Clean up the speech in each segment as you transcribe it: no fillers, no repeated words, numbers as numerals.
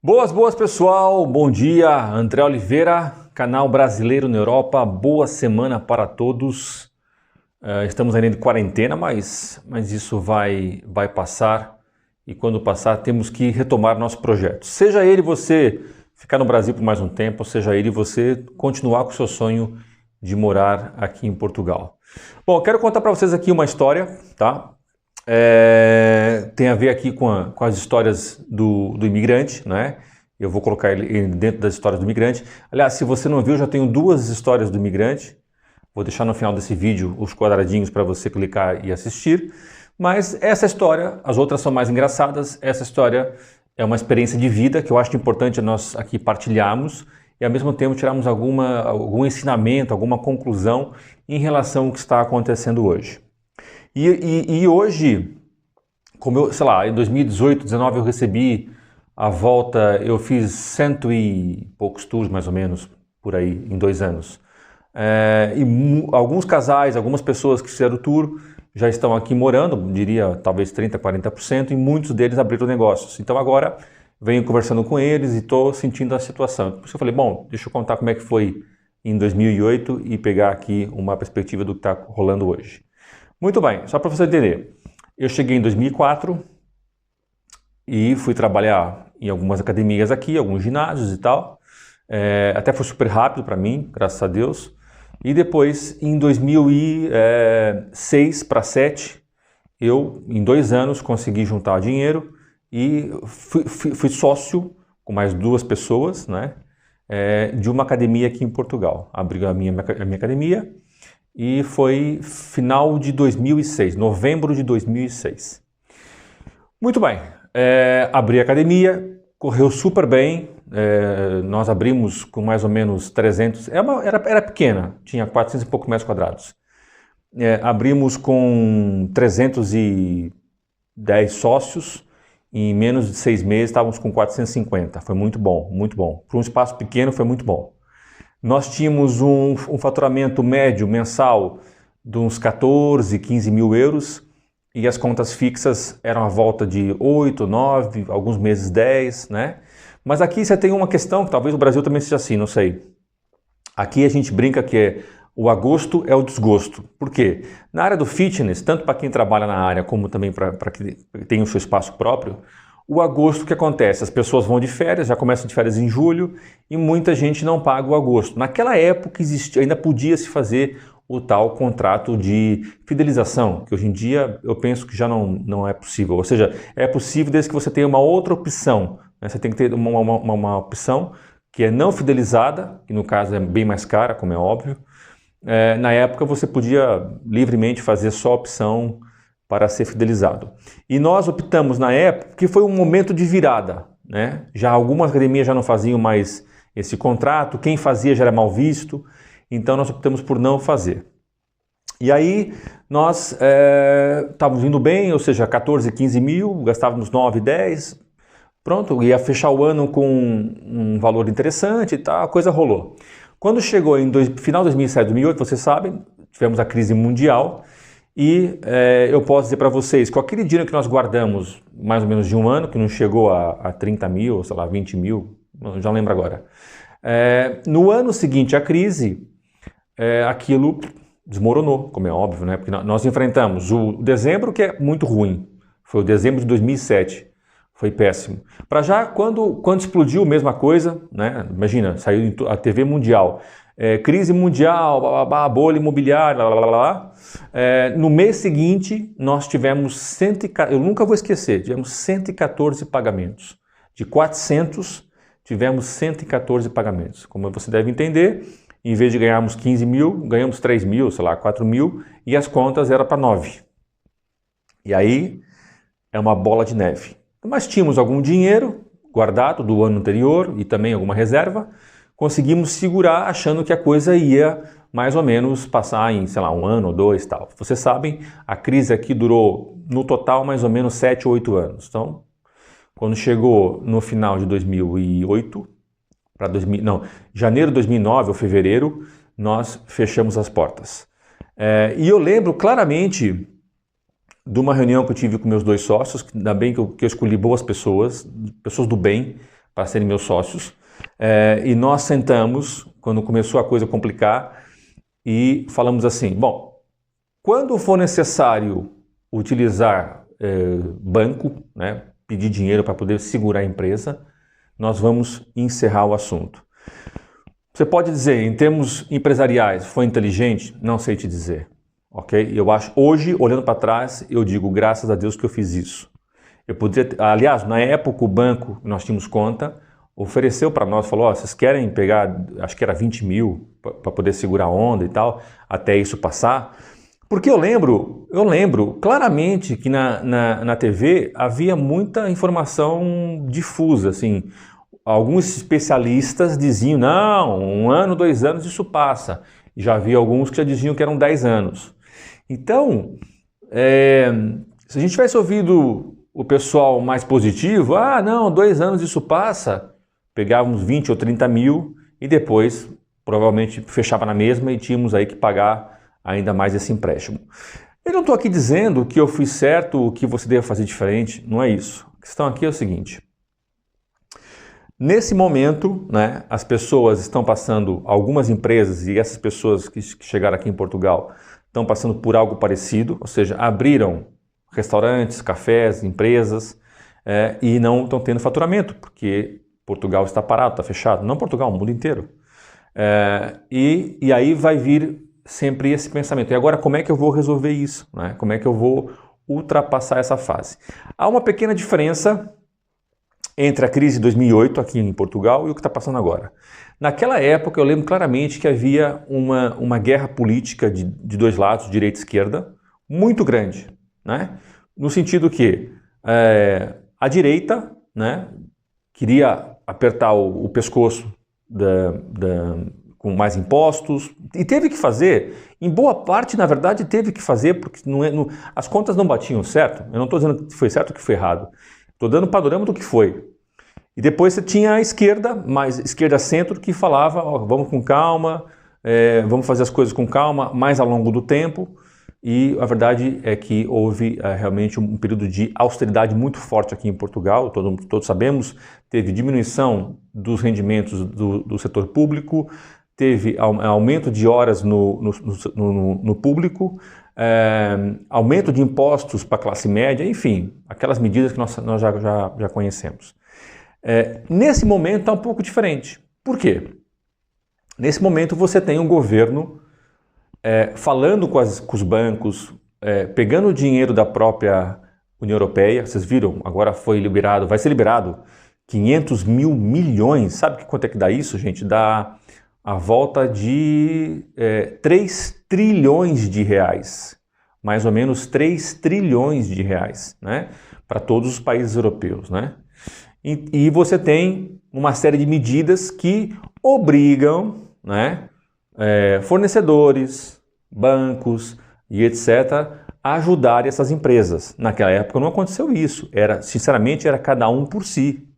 Boas pessoal, bom dia, André Oliveira, canal brasileiro na Europa, boa semana para todos. Estamos ainda de quarentena, mas isso vai passar e quando passar temos que retomar nosso projeto. Seja ele você ficar no Brasil por mais um tempo, seja ele você continuar com o seu sonho de morar aqui em Portugal. Bom, eu quero contar para vocês aqui uma história, tá? Tem a ver aqui com as histórias do imigrante, né? Eu vou colocar ele dentro das histórias do imigrante. Aliás, se você não viu, já tenho duas histórias do imigrante. Vou deixar no final desse vídeo os quadradinhos para você clicar e assistir. Mas essa história, as outras são mais engraçadas. Essa história é uma experiência de vida que eu acho importante nós aqui partilharmos e ao mesmo tempo tirarmos algum ensinamento, alguma conclusão em relação ao que está acontecendo hoje. E hoje, como eu, sei lá, em 2018, 2019 eu recebi a volta, eu fiz 100 e poucos tours mais ou menos, por aí, em 2 anos. Alguns casais, algumas pessoas que fizeram o tour já estão aqui morando, diria talvez 30%, 40%, e muitos deles abriram negócios. Então agora venho conversando com eles e estou sentindo a situação. Por isso eu falei, bom, deixa eu contar como é que foi em 2008 e pegar aqui uma perspectiva do que está rolando hoje. Muito bem, só para você entender, eu cheguei em 2004 e fui trabalhar em algumas academias aqui, alguns ginásios e tal. Até foi super rápido para mim, graças a Deus. E depois, em 2006 para 2007, eu, em 2 anos, consegui juntar dinheiro e fui sócio, com mais 2 pessoas, né, de uma academia aqui em Portugal. Abri a minha academia. E foi final de 2006, novembro de 2006. Muito bem, abri a academia, correu super bem, nós abrimos com mais ou menos 300, era pequena, tinha 400 e poucos metros quadrados. Abrimos com 310 sócios, em menos de 6 meses estávamos com 450, foi muito bom, muito bom. Para um espaço pequeno foi muito bom. Nós tínhamos um faturamento médio mensal de uns 14, 15 mil euros e as contas fixas eram à volta de 8, 9, alguns meses 10, né? Mas aqui você tem uma questão que talvez o Brasil também seja assim, não sei. Aqui a gente brinca que o agosto é o desgosto. Por quê? Na área do fitness, tanto para quem trabalha na área como também para quem tem o seu espaço próprio, o agosto, o que acontece? As pessoas vão de férias, já começam de férias em julho e muita gente não paga o agosto. Naquela época ainda podia se fazer o tal contrato de fidelização, que hoje em dia eu penso que já não é possível. Ou seja, é possível desde que você tenha uma outra opção, né? Você tem que ter uma opção que é não fidelizada, que no caso é bem mais cara, como é óbvio. Na época você podia livremente fazer só a opção para ser fidelizado. E nós optamos na época que foi um momento de virada, né? Já algumas academias já não faziam mais esse contrato, quem fazia já era mal visto, então nós optamos por não fazer. E aí nós estávamos indo bem, ou seja, 14, 15 mil, gastávamos 9, 10, pronto, ia fechar o ano com um valor interessante e tal, a coisa rolou. Quando chegou em final de 2007, 2008, vocês sabem, tivemos a crise mundial. E eu posso dizer para vocês, com aquele dinheiro que nós guardamos mais ou menos de um ano, que não chegou a 30 mil, sei lá, 20 mil, não já lembro agora. No ano seguinte à crise, aquilo desmoronou, como é óbvio, né? Porque nós enfrentamos o dezembro, que é muito ruim, foi o dezembro de 2007, foi péssimo. Para já, quando explodiu, mesma coisa, né? Imagina, saiu a TV mundial. Crise mundial, blá, blá, blá, bolha imobiliária, blá, blá, blá. No mês seguinte, nós tivemos, eu nunca vou esquecer, tivemos 114 pagamentos. De 400, tivemos 114 pagamentos. Como você deve entender, em vez de ganharmos 15 mil, ganhamos 3 mil, sei lá, 4 mil, e as contas eram para 9. E aí, é uma bola de neve. Mas tínhamos algum dinheiro guardado do ano anterior e também alguma reserva, conseguimos segurar achando que a coisa ia mais ou menos passar em, sei lá, 1 ano ou 2 e tal. Vocês sabem, a crise aqui durou no total mais ou menos 7 ou 8 anos. Então, quando chegou no final de 2008, janeiro de 2009 ou fevereiro, nós fechamos as portas. E eu lembro claramente de uma reunião que eu tive com meus 2 sócios, ainda bem que eu escolhi boas pessoas, pessoas do bem, para serem meus sócios, e nós sentamos, quando começou a coisa complicar, e falamos assim, bom, quando for necessário utilizar banco, né, pedir dinheiro para poder segurar a empresa, nós vamos encerrar o assunto. Você pode dizer, em termos empresariais, foi inteligente? Não sei te dizer, ok? Eu acho, hoje, olhando para trás, eu digo, graças a Deus que eu fiz isso. Eu poderia, aliás, na época o banco, nós tínhamos conta, ofereceu para nós, falou, oh, vocês querem pegar, acho que era 20 mil, para poder segurar a onda e tal, até isso passar? Porque eu lembro claramente que na TV havia muita informação difusa, assim, alguns especialistas diziam, não, 1 ano, 2 anos isso passa. Já havia alguns que já diziam que eram 10 anos. Então, se a gente tivesse ouvido o pessoal mais positivo, não, 2 anos isso passa, pegávamos 20 ou 30 mil e depois provavelmente fechava na mesma e tínhamos aí que pagar ainda mais esse empréstimo. Eu não estou aqui dizendo que eu fiz certo, o que você deve fazer diferente, não é isso. A questão aqui é o seguinte, nesse momento, né, as pessoas estão passando, algumas empresas e essas pessoas que chegaram aqui em Portugal estão passando por algo parecido, ou seja, abriram restaurantes, cafés, empresas e não estão tendo faturamento, porque Portugal está parado, está fechado. Não Portugal, o mundo inteiro. E aí vai vir sempre esse pensamento. E agora como é que eu vou resolver isso? Né? Como é que eu vou ultrapassar essa fase? Há uma pequena diferença entre a crise de 2008 aqui em Portugal e o que está passando agora. Naquela época eu lembro claramente que havia uma guerra política de dois lados, direita e esquerda, muito grande, né? No sentido que a direita, né, queria apertar o pescoço com mais impostos e teve que fazer, em boa parte na verdade teve que fazer porque as contas não batiam certo. Eu não estou dizendo que foi certo ou que foi errado. Estou dando um panorama do que foi. E depois você tinha a esquerda, mais esquerda-centro, que falava, vamos com calma, vamos fazer as coisas com calma, mais ao longo do tempo. E a verdade é que houve realmente um período de austeridade muito forte aqui em Portugal, todos sabemos, teve diminuição dos rendimentos do setor público, teve aumento de horas no público, aumento de impostos para a classe média, enfim, aquelas medidas que nós já conhecemos. Nesse momento está um pouco diferente. Por quê? Nesse momento você tem um governo falando com os bancos, pegando o dinheiro da própria União Europeia, vocês viram, agora vai ser liberado 500 mil milhões, sabe quanto é que dá isso, gente? Dá a volta de 3 trilhões de reais, mais ou menos 3 trilhões de reais, né? Para todos os países europeus, né? E você tem uma série de medidas que obrigam, né, fornecedores, bancos e etc. a ajudarem essas empresas. Naquela época não aconteceu isso. Sinceramente, era cada um por si.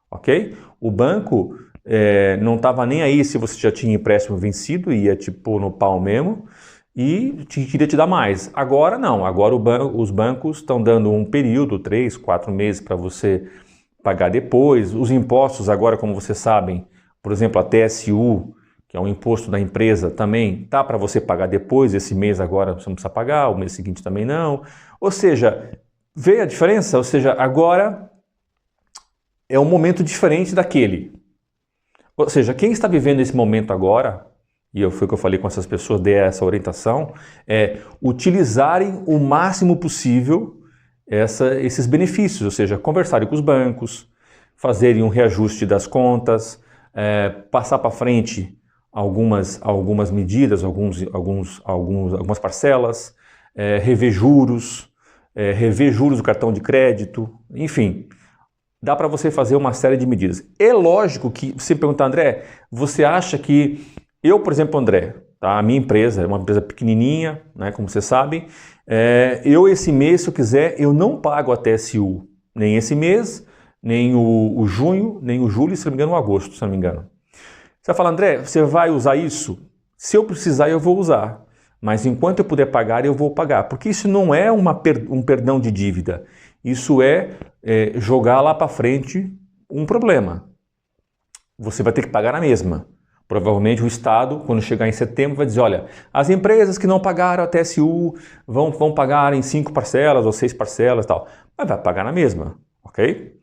Ok? O banco não estava nem aí se você já tinha empréstimo vencido, ia te pôr no pau mesmo e queria te dar mais. Agora não. Agora os bancos estão dando um período, 3, 4 meses para você pagar depois. Os impostos agora, como vocês sabem, por exemplo, a TSU, que é um imposto da empresa, também tá para você pagar depois, esse mês agora você não precisa pagar, o mês seguinte também não. Ou seja, vê a diferença? Ou seja, agora é um momento diferente daquele. Ou seja, quem está vivendo esse momento agora, e foi o que eu falei com essas pessoas, dei essa orientação, utilizarem o máximo possível esses benefícios, ou seja, conversarem com os bancos, fazerem um reajuste das contas, passar para frente algumas medidas, algumas parcelas, rever juros do cartão de crédito, enfim, dá para você fazer uma série de medidas. É lógico que, você perguntar, André, você acha que eu, por exemplo, André, tá? A minha empresa é uma empresa pequenininha, né, como vocês sabem, esse mês, se eu quiser, eu não pago a TSU, nem esse mês, nem o junho, nem o julho, se não me engano, o agosto, se não me engano. Você vai falar, André, você vai usar isso? Se eu precisar, eu vou usar. Mas enquanto eu puder pagar, eu vou pagar. Porque isso não é um perdão de dívida. Isso é jogar lá para frente um problema. você vai ter que pagar na mesma. Provavelmente o Estado, quando chegar em setembro, vai dizer, olha, as empresas que não pagaram a TSU vão pagar em 5 parcelas ou 6 parcelas e tal. Mas vai pagar na mesma, ok?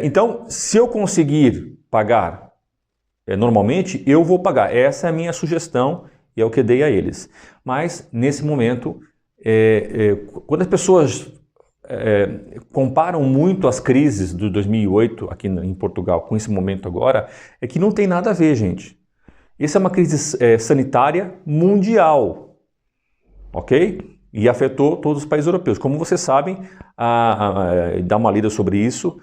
Então, se eu conseguir pagar normalmente, eu vou pagar. Essa é a minha sugestão e é o que dei a eles. Mas, nesse momento, quando as pessoas comparam muito as crises de 2008 aqui em Portugal com esse momento agora, é que não tem nada a ver, gente. Essa é uma crise sanitária mundial, ok? E afetou todos os países europeus. Como vocês sabem, dá uma lida sobre isso,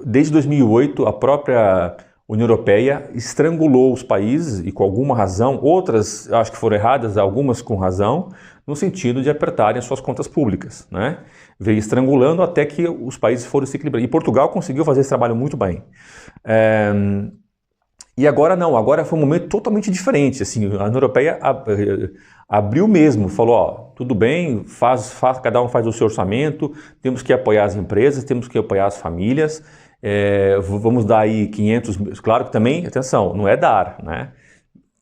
desde 2008 a própria União Europeia estrangulou os países, e com alguma razão, outras acho que foram erradas, algumas com razão, no sentido de apertarem as suas contas públicas, né? Veio estrangulando até que os países foram se equilibrando. E Portugal conseguiu fazer esse trabalho muito bem. E agora não, agora foi um momento totalmente diferente. Assim, a União Europeia abriu mesmo, falou, ó, tudo bem, cada um faz o seu orçamento, temos que apoiar as empresas, temos que apoiar as famílias, vamos dar aí 500, claro que também, atenção, não é dar, né?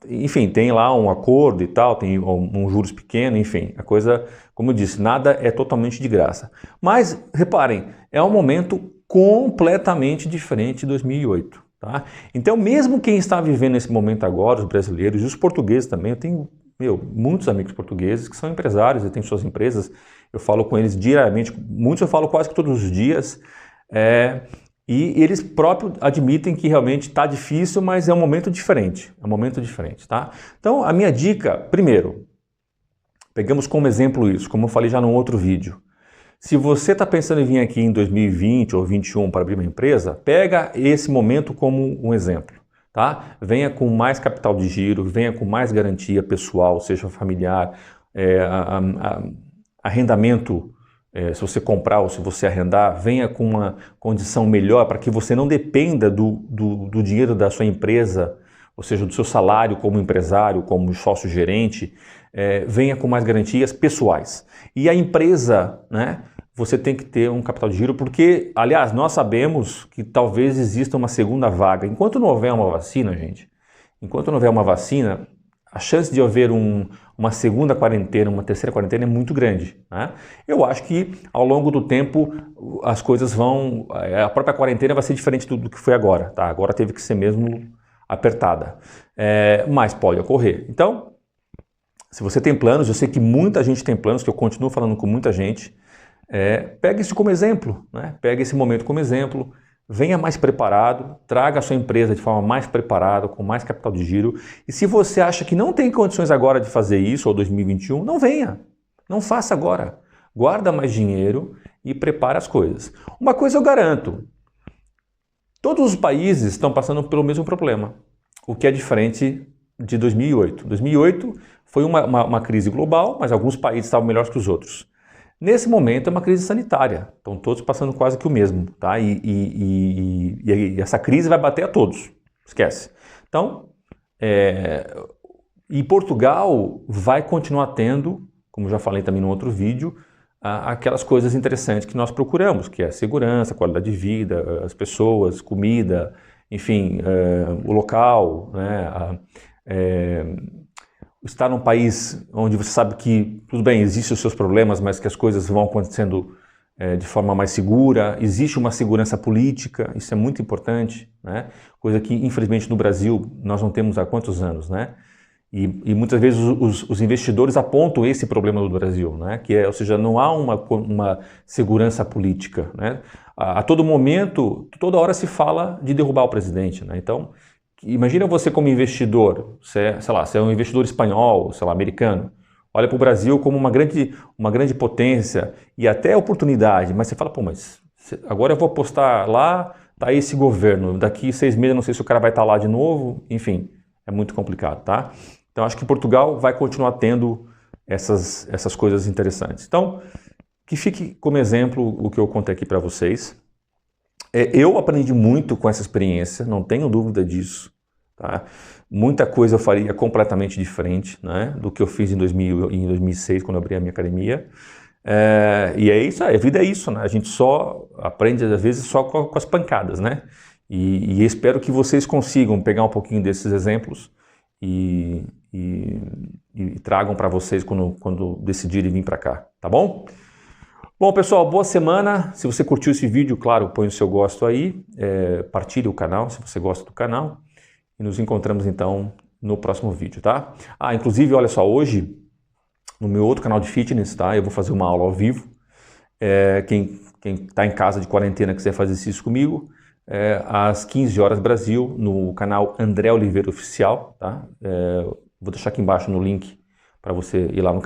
Enfim, tem lá um acordo e tal, tem um juros pequeno, enfim, a coisa, como eu disse, nada é totalmente de graça. Mas, reparem, é um momento completamente diferente de 2008. Tá? Então, mesmo quem está vivendo esse momento agora, os brasileiros e os portugueses também, eu tenho muitos amigos portugueses que são empresários e têm suas empresas, eu falo com eles diariamente, muitos eu falo quase que todos os dias, e eles próprios admitem que realmente está difícil, mas é um momento diferente, tá? Então, a minha dica, primeiro, pegamos como exemplo isso, como eu falei já num outro vídeo. Se você está pensando em vir aqui em 2020 ou 2021 para abrir uma empresa, pega esse momento como um exemplo, tá? Venha com mais capital de giro, venha com mais garantia pessoal, seja familiar, arrendamento, se você comprar ou se você arrendar, venha com uma condição melhor para que você não dependa do dinheiro da sua empresa, ou seja, do seu salário como empresário, como sócio-gerente, venha com mais garantias pessoais. E a empresa, né? Você tem que ter um capital de giro, porque, aliás, nós sabemos que talvez exista uma segunda vaga. Enquanto não houver uma vacina, gente, a chance de haver uma segunda quarentena, uma terceira quarentena é muito grande. Né? Eu acho que, ao longo do tempo, as coisas vão... A própria quarentena vai ser diferente do que foi agora. Tá? Agora teve que ser mesmo apertada. Mas pode ocorrer. Então, se você tem planos, eu sei que muita gente tem planos, que eu continuo falando com muita gente, pega isso como exemplo, né? Pega esse momento como exemplo, venha mais preparado, traga a sua empresa de forma mais preparada, com mais capital de giro, e se você acha que não tem condições agora de fazer isso, ou 2021, não venha, não faça agora, guarda mais dinheiro e prepara as coisas. Uma coisa eu garanto, todos os países estão passando pelo mesmo problema, o que é diferente de 2008. 2008 foi uma crise global, mas alguns países estavam melhores que os outros. Nesse momento é uma crise sanitária, estão todos passando quase que o mesmo, tá? E essa crise vai bater a todos, esquece. Então, e Portugal vai continuar tendo, como já falei também no outro vídeo, aquelas coisas interessantes que nós procuramos, que é a segurança, qualidade de vida, as pessoas, comida, enfim, o local, né? Estar num país onde você sabe que, tudo bem, existem os seus problemas, mas que as coisas vão acontecendo de forma mais segura, existe uma segurança política, isso é muito importante, né? Coisa que, infelizmente, no Brasil nós não temos há quantos anos, né? E muitas vezes os investidores apontam esse problema do Brasil, né? Ou seja, não há uma segurança política, né? A todo momento, toda hora se fala de derrubar o presidente, né? Então, imagina você como investidor, sei lá, você é um investidor espanhol, sei lá, americano, olha para o Brasil como uma grande potência e até oportunidade, mas você fala, pô, mas agora eu vou apostar lá, tá esse governo, daqui 6 meses eu não sei se o cara vai estar lá de novo, enfim, é muito complicado, tá? Então acho que Portugal vai continuar tendo essas coisas interessantes. Então, que fique como exemplo o que eu contei aqui para vocês. Eu aprendi muito com essa experiência, não tenho dúvida disso. Tá? Muita coisa eu faria completamente diferente, né, do que eu fiz em 2006, quando eu abri a minha academia. E é isso, a vida é isso, né? A gente só aprende, às vezes, só com as pancadas, né? E espero que vocês consigam pegar um pouquinho desses exemplos e tragam para vocês quando decidirem vir para cá, tá bom? Bom, pessoal, boa semana. Se você curtiu esse vídeo, claro, põe o seu gosto aí, partilhe o canal se você gosta do canal e nos encontramos então no próximo vídeo, tá? Inclusive, olha só, hoje no meu outro canal de fitness, tá? Eu vou fazer uma aula ao vivo. Quem está em casa de quarentena quiser fazer isso comigo, às 15 horas Brasil, no canal André Oliveira Oficial, tá? Vou deixar aqui embaixo no link para você ir lá no